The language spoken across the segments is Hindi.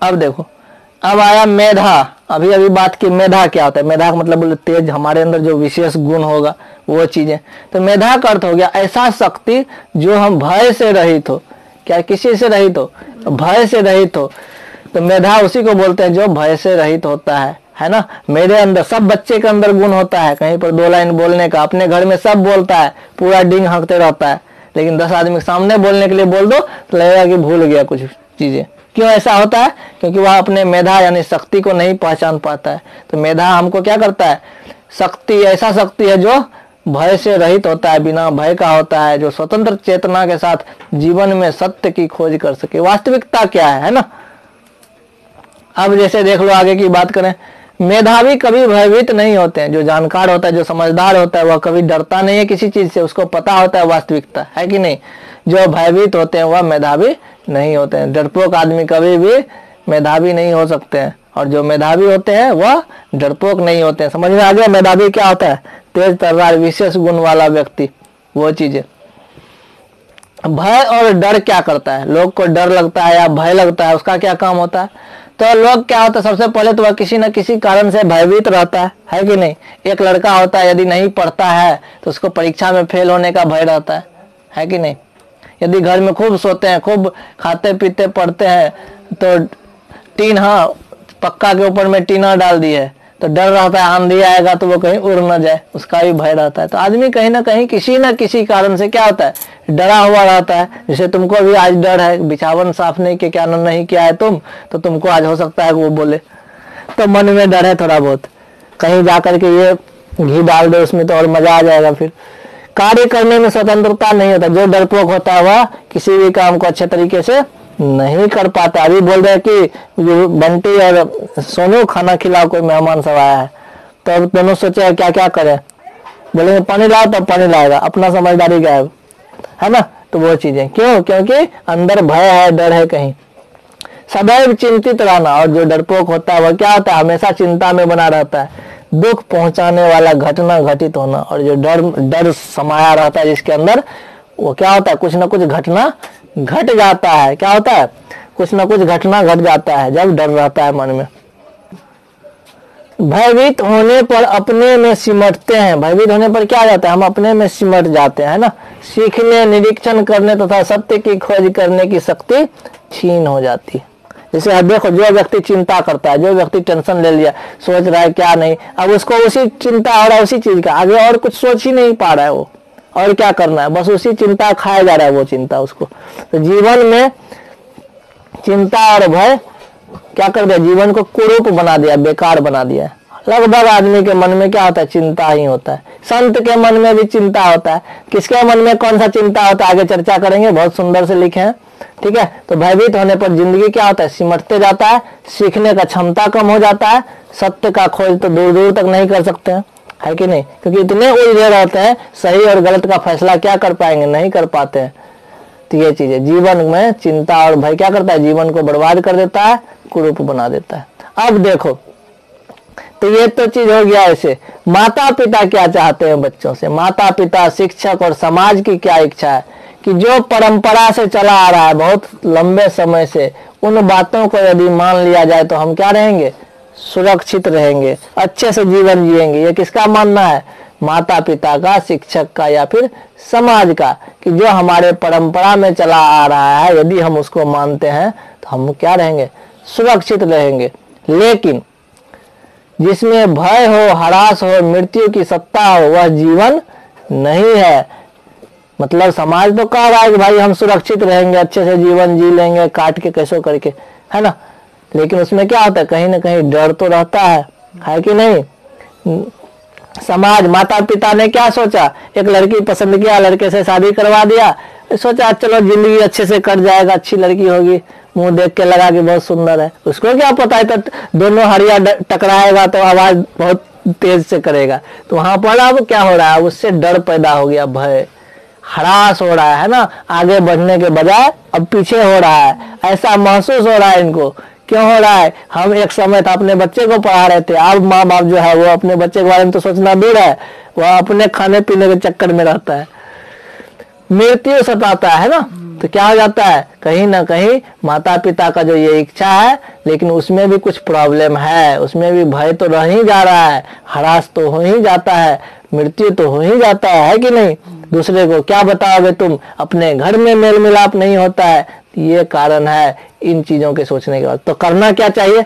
अब देखो, अब आया मेधा। अभी अभी बात की मेधा क्या होता है। मेधा का मतलब बोले तेज, हमारे अंदर जो विशेष गुण होगा वो चीजें। तो मेधा का अर्थ हो गया ऐसा शक्ति जो हम भय से रहित हो। क्या किसी से रहित हो? भय से रहित हो। तो मेधा उसी को बोलते हैं जो भय से रहित होता है ना। मेरे अंदर, सब बच्चे के अंदर गुण होता है कहीं पर 2 लाइन बोलने का। अपने घर में सब बोलता है, पूरा डिंग हाँकते रहता है, लेकिन 10 आदमी के सामने बोलने के लिए बोल दो तो लगेगा कि भूल गया कुछ चीजें। क्यों ऐसा होता है? क्योंकि वह अपने मेधा यानी शक्ति को नहीं पहचान पाता है। तो मेधा हमको क्या करता है? शक्ति, ऐसा शक्ति है जो भय से रहित होता है, बिना भय का होता है, जो स्वतंत्र चेतना के साथ जीवन में सत्य की खोज कर सके। वास्तविकता क्या है ना। अब जैसे देख लो, आगे की बात करें, मेधावी कभी भयभीत नहीं होते हैं। जो जानकार होता है, जो समझदार होता है, वह कभी डरता नहीं है किसी चीज से, उसको पता होता है वास्तविकता है कि नहीं। जो भयभीत होते हैं वह मेधावी नहीं होते हैं। डरपोक आदमी कभी भी मेधावी नहीं हो सकते हैं, और जो मेधावी होते हैं वह डरपोक नहीं होते हैं। समझ में आ गया? मेधावी क्या होता है? तेज तर्रार, विशेष गुण वाला व्यक्ति, वो चीजें। भय और डर क्या करता है? लोग को डर लगता है या भय लगता है, उसका क्या काम होता है? तो लोग क्या होता है, सबसे पहले तो वह किसी न किसी कारण से भयभीत रहता है कि नहीं। एक लड़का होता है, यदि नहीं पढ़ता है तो उसको परीक्षा में फेल होने का भय रहता है कि नहीं। यदि घर में खूब सोते हैं, खूब खाते पीते पढ़ते हैं, तो टीना, पक्का के ऊपर में टीना डाल दी है तो डर रहता है आंधी आएगा तो वो कहीं उड़ न जाए, उसका भी भय रहता है। तो आदमी कहीं ना कहीं किसी न किसी कारण से क्या होता है, डरा हुआ रहता है। जैसे तुमको भी आज डर है, बिछावन साफ नहीं किया, क्या नहीं किया है तुम, तो तुमको आज हो सकता है वो बोले, तो मन में डर है थोड़ा बहुत, कहीं जाकर के ये घी डाल दो उसमें तो और मजा आ जाएगा। फिर कार्य करने में स्वतंत्रता नहीं होता। जो डरपोक होता है वह किसी भी काम को अच्छे तरीके से नहीं कर पाता। अभी बोल रहे कि बंटी और सोनू खाना खिलाओ, कोई मेहमान सब आया है, तो अब दोनों सोचे क्या क्या करें, बोलेंगे पानी लाओ, तब पानी लाएगा, अपना समझदारी गायब, है ना। तो वो चीजें क्यों? क्योंकि अंदर भय है, डर है कहीं। सदैव चिंतित रहना, और जो डरपोक होता है वह क्या होता है, हमेशा चिंता में बना रहता है। दुख पहुंचाने वाला घटना घटित होना, और जो डर समाया रहता है जिसके अंदर, वो क्या होता है, कुछ ना कुछ घटना घट जाता है। क्या होता है? कुछ ना कुछ घटना घट जाता है जब डर रहता है मन में। भयभीत होने पर अपने में सिमटते हैं। भयभीत होने पर क्या जाता है, हम अपने में सिमट जाते हैं ना। सीखने, निरीक्षण करने तथा सत्य की खोज करने की शक्ति छीन हो जाती है। जैसे देखो, जो व्यक्ति चिंता करता है, जो व्यक्ति टेंशन ले लिया, सोच रहा है क्या नहीं, अब उसको उसी चिंता हो रहा है उसी चीज का, आगे और कुछ सोच ही नहीं पा रहा है वो, और क्या करना है, बस उसी चिंता खाया जा रहा है वो चिंता उसको। तो जीवन में चिंता और भय क्या कर दिया, जीवन को कुरूप बना दिया, बेकार बना दिया। लगभग आदमी के मन में क्या होता है, चिंता ही होता है। संत के मन में भी चिंता होता है। किसके मन में कौन सा चिंता होता है, आगे चर्चा करेंगे, बहुत सुंदर से लिखे हैं, ठीक है। तो भयभीत होने पर जिंदगी क्या होता है, सिमटते जाता है, सीखने का क्षमता कम हो जाता है, सत्य का खोज तो दूर दूर तक नहीं कर सकते हैं, है कि नहीं, क्योंकि इतने उलझे रहते हैं, सही और गलत का फैसला क्या कर पाएंगे, नहीं कर पाते हैं। तो ये चीजें जीवन में चिंता और भय क्या करता है, जीवन को बर्बाद कर देता है, कुरूप बना देता है। अब देखो, तो ये तो चीज हो गया। ऐसे माता पिता क्या चाहते हैं बच्चों से, माता पिता, शिक्षक और समाज की क्या इच्छा है कि जो परंपरा से चला आ रहा है बहुत लंबे समय से, उन बातों को यदि मान लिया जाए तो हम क्या रहेंगे, सुरक्षित रहेंगे, अच्छे से जीवन जिएंगे। ये किसका मानना है, माता पिता का, शिक्षक का या फिर समाज का, कि जो हमारे परंपरा में चला आ रहा है यदि हम उसको मानते हैं तो हम क्या रहेंगे, सुरक्षित रहेंगे। लेकिन जिसमें भय हो, हरास हो, मृत्यु की सत्ता हो, वह जीवन नहीं है। मतलब समाज तो कह रहा है कि भाई हम सुरक्षित रहेंगे, अच्छे से जीवन जी लेंगे, काट के कैसो करके, है ना, लेकिन उसमें क्या होता है, कहीं ना कहीं डर तो रहता है कि नहीं। समाज, माता पिता ने क्या सोचा, एक लड़की पसंद किया, लड़के से शादी करवा दिया, सोचा चलो जिंदगी अच्छे से कट जाएगा, अच्छी लड़की होगी, मुंह देख के लगा कि बहुत सुंदर है। उसको क्या पता है, तो दोनों हड़िया टकराएगा तो आवाज बहुत तेज से करेगा। तो वहां पर अब क्या हो रहा है, उससे डर पैदा हो गया, भय, हरास हो रहा है ना, आगे बढ़ने के बजाय अब पीछे हो रहा है। ऐसा महसूस हो रहा है इनको। क्यों हो रहा है, हम एक समय था अपने बच्चे को पढ़ा रहे थे, अब माँ बाप जो है वो अपने बच्चे के बारे में तो सोचना दूर है, वह अपने खाने पीने के चक्कर में रहता है। मृत्यु सताता है ना, तो क्या हो जाता है, कहीं ना कहीं माता पिता का जो ये इच्छा है, लेकिन उसमें भी कुछ प्रॉब्लम है, उसमें भी भय तो रह ही जा रहा है, हरास तो हो ही जाता है, मृत्यु तो हो ही जाता है कि नहीं। दूसरे को क्या बताओगे तुम, अपने घर में मेल मिलाप नहीं होता है, ये कारण है इन चीजों के सोचने के बाद। तो करना क्या चाहिए,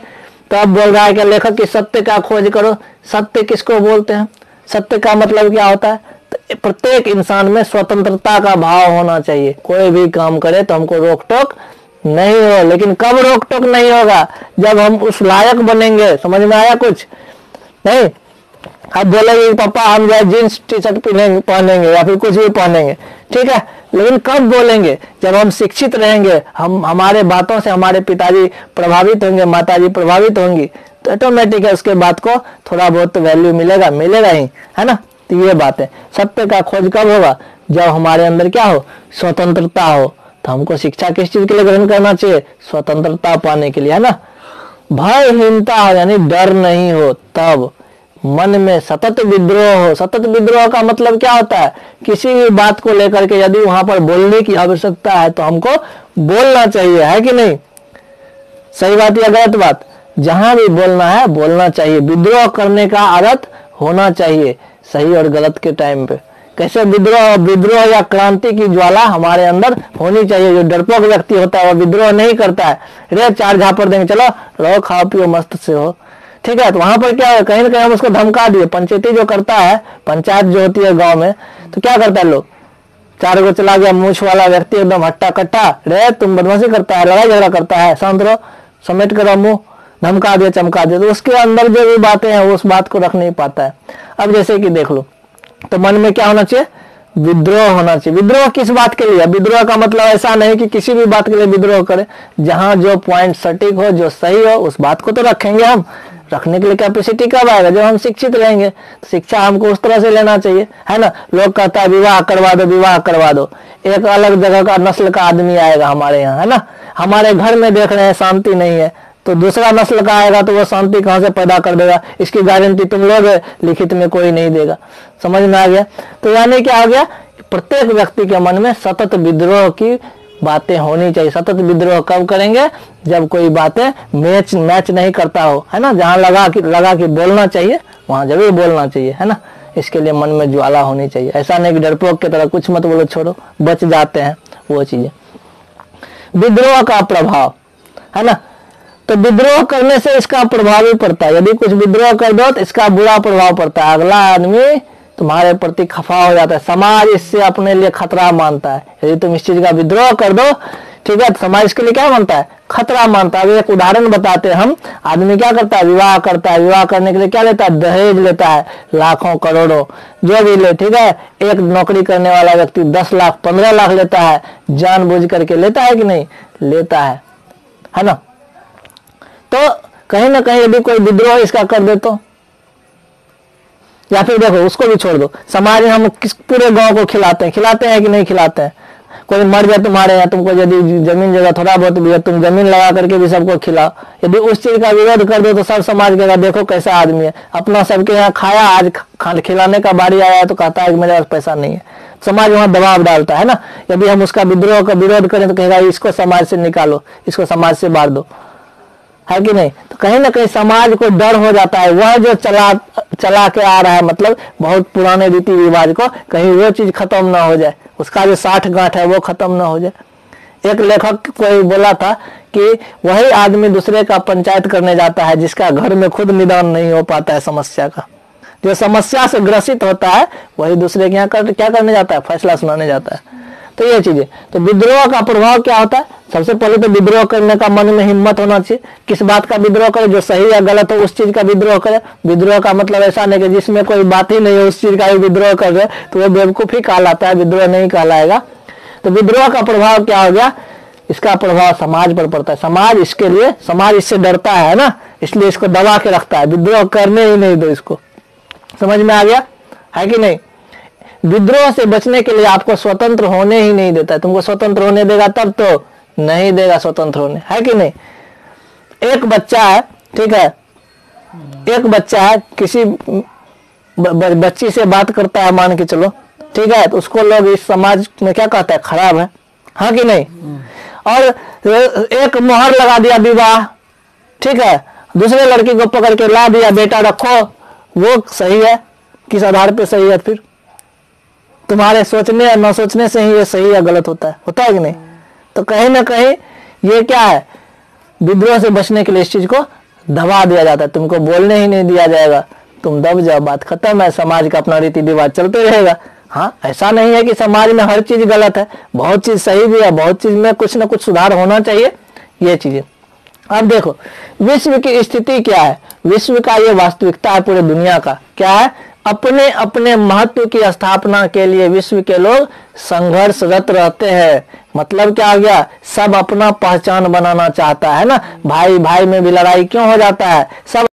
तो अब बोल रहा है कि लेखक कि सत्य का खोज करो। सत्य किसको बोलते हैं, सत्य का मतलब क्या होता है, तो प्रत्येक इंसान में स्वतंत्रता का भाव होना चाहिए। कोई भी काम करे तो हमको रोक टोक नहीं हो, लेकिन कब रोक टोक नहीं होगा, जब हम उस लायक बनेंगे। समझ में आया कुछ नहीं। आप बोलेंगे पापा हम जो जींस टी शर्ट पहनेंगे या फिर कुछ भी पहनेंगे, ठीक है, लेकिन कब बोलेंगे, जब हम शिक्षित रहेंगे, हम हमारे बातों से हमारे पिताजी प्रभावित होंगे, माताजी प्रभावित होंगी, तो ऑटोमेटिक है उसके बात को थोड़ा बहुत तो वैल्यू मिलेगा, मिलेगा ही, है ना। तो ये बात है, सत्य का खोज कब होगा, जब हमारे अंदर क्या हो, स्वतंत्रता हो। तो हमको शिक्षा किस चीज के लिए ग्रहण करना चाहिए, स्वतंत्रता पाने के लिए, है ना। भयहीनता हो यानी डर नहीं हो, तब मन में सतत विद्रोह हो। सतत विद्रोह का मतलब क्या होता है, किसी भी बात को लेकर के यदि वहां पर बोलने की आवश्यकता है तो हमको बोलना चाहिए, है कि नहीं। सही बात या गलत बात, जहां भी बोलना है बोलना चाहिए। विद्रोह करने का आदत होना चाहिए सही और गलत के टाइम पे। कैसे विद्रोह या क्रांति की ज्वाला हमारे अंदर होनी चाहिए। जो डरपोक व्यक्ति होता है वो विद्रोह नहीं करता है, रे चार झापड़ देंगे, चलो रहो खाओ पियो मस्त से हो, ठीक है। तो वहां पर क्या है, कहीं ना कहीं हम उसको धमका दिए। पंचायती जो करता है, पंचायत जो होती है गांव में, तो क्या करता है लोग, चार को चला गया मूछ वाला व्यक्ति एकदम हट्टा कट्टा, रे तुम बदमाशी करता है, लड़ाई झगड़ा करता है, शांत रहो, समेट कर मुंह, धमका दिया चमका दिया। तो उसके अंदर जो भी बातें हैं वो उस बात को रख नहीं पाता है। अब जैसे कि देख लो, तो मन में क्या होना चाहिए, विद्रोह होना चाहिए। विद्रोह किस बात के लिए, विद्रोह का मतलब ऐसा नहीं कि किसी भी बात के लिए विद्रोह करे, जहां जो पॉइंट सटीक हो, जो सही हो, उस बात को तो रखेंगे हम। रखने के लिए कैपेसिटी कब आएगा, जब हम शिक्षित रहेंगे। तो शिक्षा हमको उस तरह से लेना चाहिए, है ना। लोग कहता है विवाह करवा दो, विवाह करवा दो, एक अलग जगह का नस्ल का आदमी आएगा हमारे यहाँ, है ना। हमारे घर में देख रहे हैं शांति नहीं है, तो दूसरा नस्ल का आएगा तो वो शांति कहां से पैदा कर देगा, इसकी गारंटी तुम लोग लिखित में कोई नहीं देगा। समझ में आ गया। तो यानी क्या हो गया, प्रत्येक व्यक्ति के मन में सतत विद्रोह की बातें होनी चाहिए। सतत विद्रोह कब करेंगे, जब कोई बातें मैच नहीं करता हो, है ना। जहां लगा कि बोलना चाहिए वहां जरूर बोलना चाहिए, है ना। इसके लिए मन में ज्वाला होनी चाहिए। ऐसा नहीं कि डरपोक की तरह कुछ मत बोलो, छोड़ो, बच जाते हैं वो चीजें। विद्रोह का प्रभाव, है ना। तो विद्रोह करने से इसका प्रभाव ही पड़ता है। यदि कुछ विद्रोह कर दो तो इसका बुरा प्रभाव पड़ता है। अगला आदमी तुम्हारे प्रति खफा हो जाता है, समाज इससे अपने लिए खतरा मानता है। यदि तुम इस चीज का विद्रोह कर दो, ठीक है, तो समाज इसके लिए क्या मानता है, खतरा मानता है। अब एक उदाहरण बताते हैं हम। आदमी क्या करता है, विवाह करता है। विवाह करने के लिए क्या लेता है, दहेज लेता है, लाखों करोड़ों जो भी ले, ठीक है। एक नौकरी करने वाला व्यक्ति 10 लाख 15 लाख लेता है, जानबूझ करके लेता है कि नहीं लेता है ना। तो कहीं ना कहीं यदि कोई विद्रोह इसका कर दे तो, या फिर देखो उसको भी छोड़ दो, समाज में हम किस पूरे गांव को खिलाते हैं कि नहीं खिलाते हैं। कोई मर जाए तुम्हारे यहाँ, तुमको यदि जमीन जगह थोड़ा बहुत भी है, तुम जमीन लगा करके भी सबको खिलाओ। यदि उस चीज का विरोध कर दो तो सब समाज कहेगा देखो कैसा आदमी है, अपना सबके यहाँ खाया, आज खिलाने का बारी आया है तो कहता है कि मेरे पास पैसा नहीं है। समाज वहां दबाव डालता है ना। यदि हम उसका विद्रोह का विरोध करें तो कहेगा इसको समाज से निकालो, इसको समाज से बांट दो, है कि नहीं। तो कहीं ना कहीं समाज को डर हो जाता है, वह जो चला के आ रहा है, मतलब बहुत पुराने रीति रिवाज को, कहीं वो चीज खत्म ना हो जाए, उसका जो 60 गांठ है वो खत्म ना हो जाए। एक लेखक कोई बोला था कि वही आदमी दूसरे का पंचायत करने जाता है जिसका घर में खुद निदान नहीं हो पाता है समस्या का। जो समस्या से ग्रसित होता है वही दूसरे के यहाँ क्या करने जाता है, फैसला सुनाने जाता है। तो ये चीजें, तो विद्रोह का प्रभाव क्या होता है, सबसे पहले तो विद्रोह करने का मन में हिम्मत होना चाहिए। किस बात का विद्रोह करे, जो सही या गलत हो उस चीज का विद्रोह करे। विद्रोह का मतलब ऐसा नहीं कि जिसमें कोई बात ही नहीं है उस चीज का ही विद्रोह कर रहे तो वो बेवकूफी कहलाता है, विद्रोह नहीं कहलाएगा। तो विद्रोह का प्रभाव क्या हो गया, इसका प्रभाव समाज पर पड़ता है। समाज इससे डरता है ना, इसलिए इसको दबा के रखता है, विद्रोह करने ही नहीं दो इसको। समझ में आ गया है कि नहीं। विद्रोह से बचने के लिए आपको स्वतंत्र होने ही नहीं देता है। तुमको स्वतंत्र होने देगा तब तो नहीं देगा स्वतंत्र होने, है कि नहीं। एक बच्चा है, ठीक है, एक बच्चा है, किसी बच्ची से बात करता है मान के चलो, ठीक है, तो उसको लोग इस समाज में क्या कहता है, खराब है, हाँ कि नहीं? और एक मोहर लगा दिया विवाह, ठीक है, दूसरे लड़की को पकड़ के ला दिया, बेटा रखो, वो सही है? किस आधार पे सही है? फिर तुम्हारे सोचने या न सोचने से ही ये सही या गलत होता है कि नहीं? तो कहीं ना कहीं ये क्या है, विद्रोह से बचने के लिए इस चीज को दबा दिया जाता है, तुमको बोलने ही नहीं दिया जाएगा, तुम दब जाओ, बात खत्म है, समाज का अपना रीति रिवाज चलते रहेगा। हाँ, ऐसा नहीं है कि समाज में हर चीज गलत है, बहुत चीज सही भी है, बहुत चीज में कुछ ना कुछ सुधार होना चाहिए, ये चीजें। अब देखो विश्व की स्थिति क्या है, विश्व का ये वास्तविकता है पूरे दुनिया का, क्या है, अपने अपने महत्व की स्थापना के लिए विश्व के लोग संघर्षरत रहते हैं। मतलब क्या हो गया, सब अपना पहचान बनाना चाहता है ना, भाई भाई में भी लड़ाई क्यों हो जाता है, सब